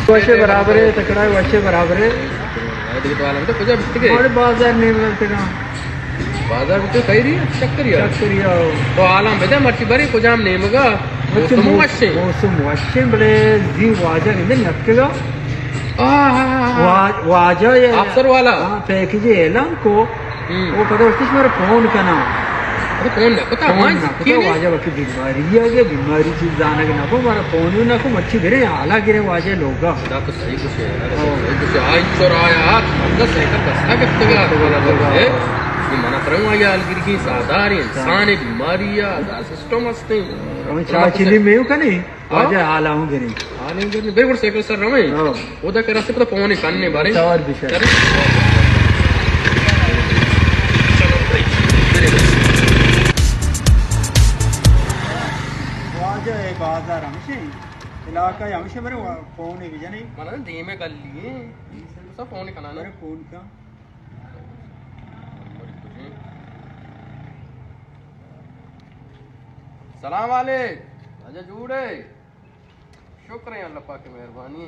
वैसे बराबर है तकड़ा है वैसे बराबर है और बाजार नहीं मिलते कहाँ बाजार बिट्टे कई रही चक्करिया चक्करिया तो आलम बेटा मर्ची बरी कुजाम नहीं मगा मौसम वैसे बड़े जी वाजा नहीं नक्केगा वाजा ये अफसर वाला पैकेज एलान को वो पता उसकी मेरा फोन का नाम अरे फोन ना पता वाजा बाकी बीमारी है बीमारी चीज जाना के ना को हमारा फोन ही ना को मच्छी गिरे आला गिरे वाजे लोग तो सही कुछ है सही कुछ आज चोरा यार अंदर सही कर दस्ता कितने का है ये मना करूँ आया अलगिर की साधारण इंसान है बीमारी है सिस्टम हस्ते हम चाय चिल्ली में का नहीं वाजे आला हूँ गिरे बेगुड़ सेकल सर रमे उधर के रास्ते पे फोन ही कानने बारे और विषय बाजार हमसे इलाका हमसे बरे फोन है विजय नहीं माना धीमे कर लिए सब फोन करना अरे फोन का सलाम वाले अजय जूड़े शुक्र है अल्लाह पाक की मेहरबानी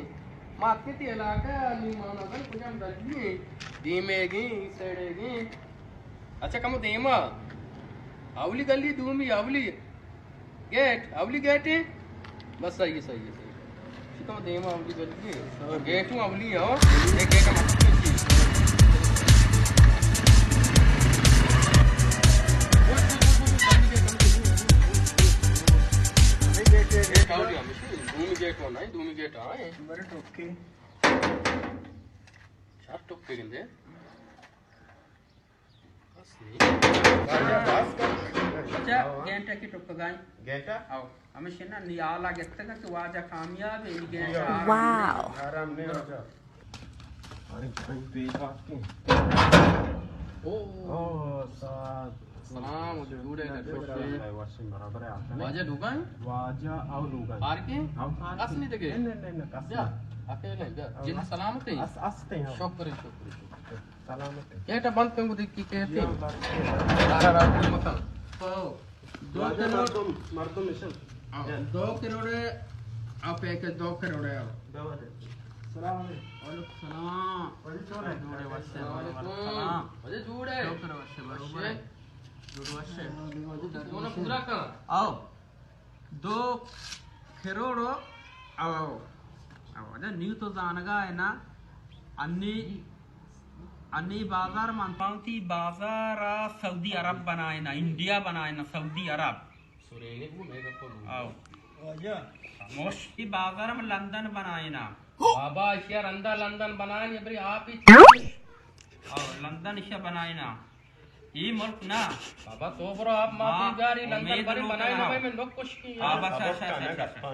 मात के इलाका नी माना कर कुछ हम दली धीमेगी सेड़ेगी अच्छा कम धीमा आवली गली दूमी आवली गेट बस सही है तो देमा आवली गली गेट हूं आवली हो एक गेट मत दूमी गेट आए बड़े टोके चार टोके गिंदे अच्छा गेंटा की टुक गाय गेंटा आओ हमें शिना नियाला गेटका कि वाजा कामयाब है इन गेंटा वाओ आराम नहीं हो जा अरे भाई बेटा के ओ सलाम जुड़े ना वाशिंग बराबर है आता वाजा दुकान वाजा आओ दुकान पार के असली देखे नहीं जा अकेले जिन सलामत है अस्ते हैं शुक्र सलामत है केटा बंद पेंगु देख की कहते सारा रात मकान तो 2 करोड़ मर्दों मिशन 2 करोड़ आप एक 2 करोड़ आओ सलाम वालेकुम सलाम जोड़े वसे सलाम अरे जोड़े 2 करोड़ वसे बरोबर जोड़ वसे दोनों पूरा का आओ 2 करोड़ आओ अरे न्यू तो जानगा है ना अन्नी बाजार मानती बाजार सऊदी अरब बनाए ना इंडिया बनाए ना सऊदी अरब सुरेने को मेगा को आओ आजा मोस्टली बाजार में लंदन बनाए ना बाबा इशा लंदन बनाए नहीं बरी आप ही आओ लंदन इशा बनाए ना ये मुल्क ना बाबा तो ब्रो आप माफी गारी लंदन बरी बनाए ना मैं लोग कुछ की बाबा अच्छा अच्छा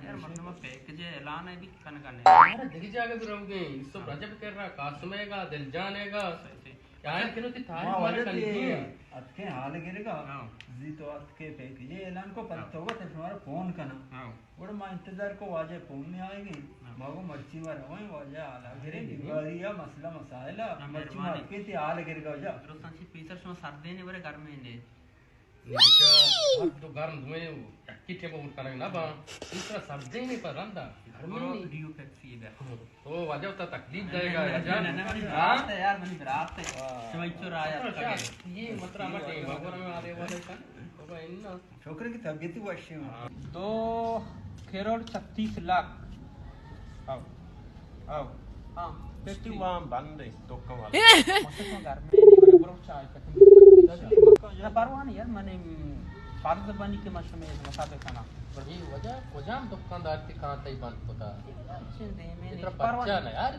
यार मतलब पैकेज ऐलान है भी कन करने अरे देखी जाके भी रहोगे इसको रजब कर रहा कासमेगा दिल जानेगा यार किनो ती थारी मारे कल की अतके हाल गिरेगा जी तो अतके पैकेज ऐलान को पता होगा तो तुम्हारा फोन करना और मैं इंतजार को वाजे फोन नहीं आएगी मागो मर्ची मार होए वाजे आला गिरे बिगाड़िया मसला मसाइला मर्ची मार के ती हाल गिरेगा जा रोसांची पीसर सो सर्दे ने बरे घर में ने तो गर्म धुएं टक्की टेबो करने ना बा दूसरा सर्दी नहीं पर रंदा घर में नहीं ड्यू फैक्ट्री है तो वजह तो तकलीफ जाएगा रात है यार मनी रात है शवैचो आया ये मतलब हमारे भगवान में आने वाले का तो भाई इन छोकरे की तबीयत ही वैसी है 2 करोड़ 36 लाख आओ हां 51 बंद है तो कमाल मतलब घर में नहीं बरो चाय का परवाह नहीं यार मैंने फारद बनी के मश में मसाते खाना बड़ी वजह वजाम दुकानदार की कहां तई बंद होता अच्छे दे में परवाह नहीं यार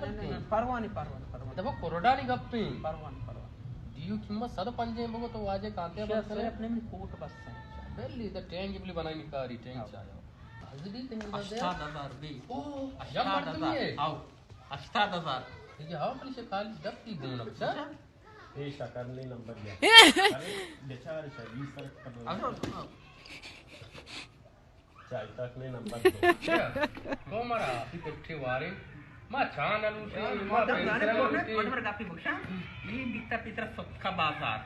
परवाह नहीं देखो कोरोडा नहीं गप्पी परवाह दियो कीमत 750 बगो तो वाजे कांते बस अपने में कोट बस है बेली द टैंक भी बनाई नहीं कारी टैंक चाहे हाजिरी ते 8000 भी ओ 8000 आओ 8000 ये हां पुलिस खाली दफ्ती गुण अच्छा ए शकरली नंबर दिया बेचारे सर्विस कर चाय तक ने नंबर को मरा पिट्ठे वारे मा छान अलू से मा पेंसर अलू से मडवर गापी बक्षा ये बिकता पितर सबका बाजार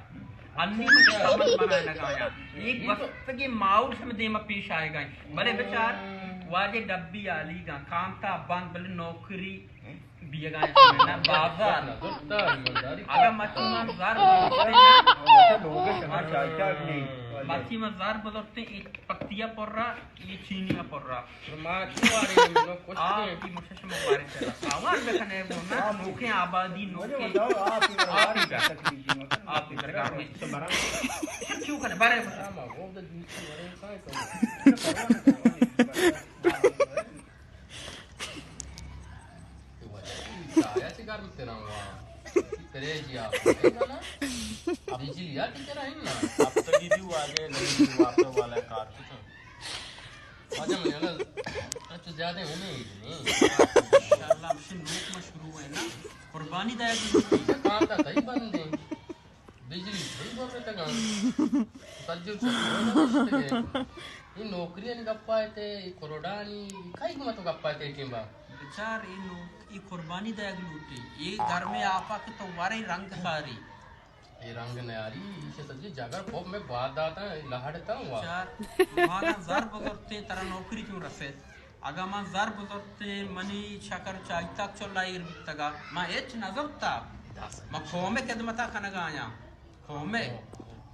अन्नी में समझ बनाए लगाया एक वक्त की माउल से में देमा पेश आएगा भले बेचार वाजे डब्बी आली गा कामता बंद भले नौकरी बिया गा ना बाजार अगर मचमान जार मचमान जार बदलते एक पत्तिया पर रहा ये चीनिया पर रहा की मुशश मुबारक चला आवाज देखने बोलना नोके आबादी नोके आप इधर का में क्यों करने बारे में वो तो दूसरी वाले आया सिगार में तेरा हुआ तेरे जिया ना बिजली यार तेरा है ना अब तो गिरी हुआ आगे नहीं वापस वाला कार की तो आजा मैं ना अच्छा ज्यादा होने ही नहीं इंशाल्लाह अब से लोग में शुरू है ना कुर्बानी दाया की काम था सही बंदे बिजली सही बोल रहे थे सज्जू ये नौकरी ने गप्पा थे कोरोडानी काई मत गप्पा थे टीमा बेचार ये कुर्बानी दया लूटी ये घर में आपा के तो वारे रंग सारी ये रंग न यारी इसे सज्जी जागर खूब में बात आता लहड़ता हुआ चार माना जर बगरते तरह नौकरी क्यों रसे अगर मां जर बगरते मनी शकर चाय तक चलाई तगा मां एच नजरता मां खोमे खिदमता खनगा आया खोमे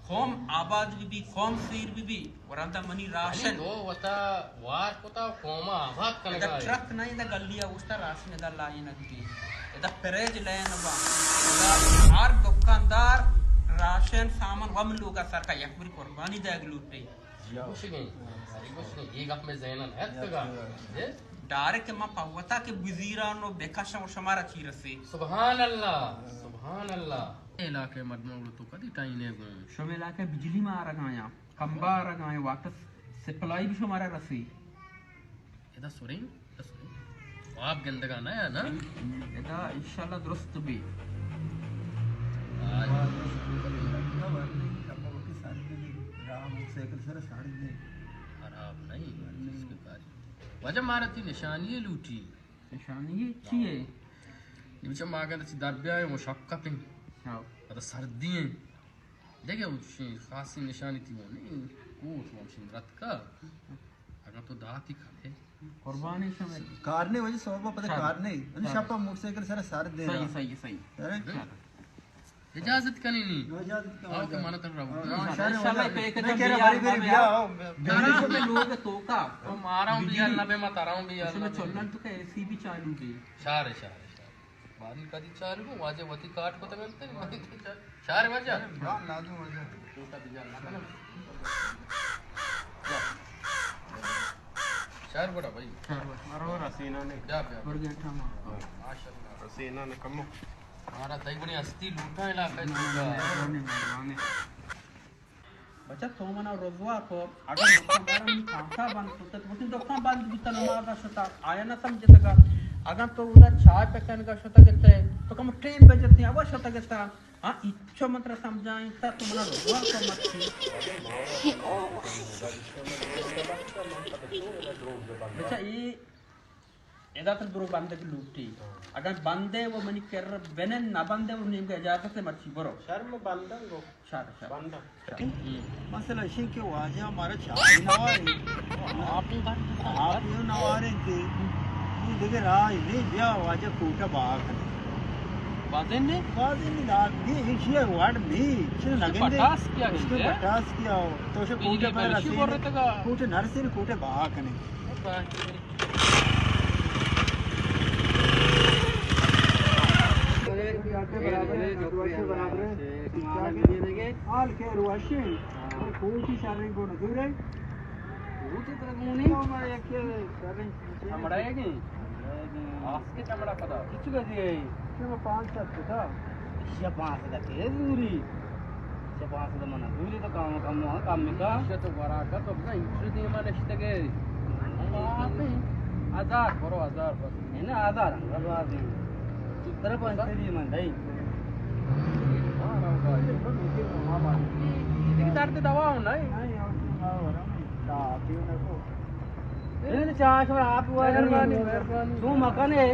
खोम आबाद भी खोम सीर भी वरंदा मनी राशन दो वता वार कोता खोमा आबाद कनगा ट्रक नहीं दा गलिया उसता राशन दा लाई नदी एदा पेरेज लेन बा हर दुकानदार राशन सामान वमलू का सरका यकबरी कुर्बानी दा लूटे कुछ नहीं एक आप में ज़हनन है तगा ये डायरेक्ट मा पवता के वजीरा नो बेकाशा और शमारा चीरसे सुभान अल्लाह इलाके मदमौल तो कदी टाइम ने गो शब इलाके बिजली में आ रगाया खंबा आ रगाया वाटर सप्लाई भी हमारा रसी एदा सुरिंग आप गंदगा ना है ना एदा इंशाल्लाह दुरुस्त भी आज खराब नहीं इसके कार्य वजह मारती निशानी लूटी निशानी अच्छी है निचम आगे तो दरबिया है मुशक्कत हाँ तो सर्दी है देखिए उसकी खासी निशानी थी वो नहीं कोट वो शिंदरत का अगर तो दांत ही खाते कुर्बानी समय कारने वजह सोबा पता कारने उन शपा मोटरसाइकिल सारा सार दे सही इजाजत करनी नहीं इजाजत का आओ के माना तर रहो इंशाल्लाह पे एक जब बिया आओ तारा में लोग तो का तो मारा हूं बिया अल्लाह पे मत आ रहा हूं बिया उसमें चलना तो का एसी भी चालू है शार बारी कदी चालू को वाजे वती काट को तगलते वती शार वजह हां लाजू वजह टूटा बिया ना शार बड़ा भाई मारो रसीना ने जा पर गया था माशाल्लाह रसीना ने कमो हमारा तई बड़ी हस्ती लूटा इलाका है बच्चा तो मना रोजवा को अगर दुकानदार में कांसा बंद होता तो वो दुकान बंद भी तनमादा शता आया ना समझे तक अगर तो उला चाय पकन का शता कहते तो कम ट्रेन बजती है वो शता कहता हां इच्छा मंत्र समझाएं ता तो मना रोजवा को मत बच्चा ये एदा तो दुरो बंदे की लूटी अगर बंदे वो मनी कर बने ना बंदे वो निम के इजाजत से मर्ची बरो शर्म बंदा गो शार बंदा मसला है कि वाजे हमारा चाय नवारे आप ये नवारे के ये देखे राय नहीं बिया वाजे कोटा बाग बाजे ने दाद ये इशे वार्ड भी इसे लगेंगे पटास किया तो से कोटे पर कोटे नरसिर कोटे बाग ने बराबर है हाल के रुआशी और कोई शारीरिक गुण दूर है वो तो तरह नहीं हमारे के शारीरिक हमारा है कि आस्के चमड़ा पता किछु का दिए कि वो 5-7 था ये 5 का के दूरी से 5 का मना दूरी तो काम में का ये तो बड़ा का तो ना इंट्री दी माने इसके आप हजार बरो हजार बस है ना आधार गलवा दे तरफ पंचली मन भाई हां ना ये किताब दवा हो नहीं चाय आप मेहरबानी तू मकान है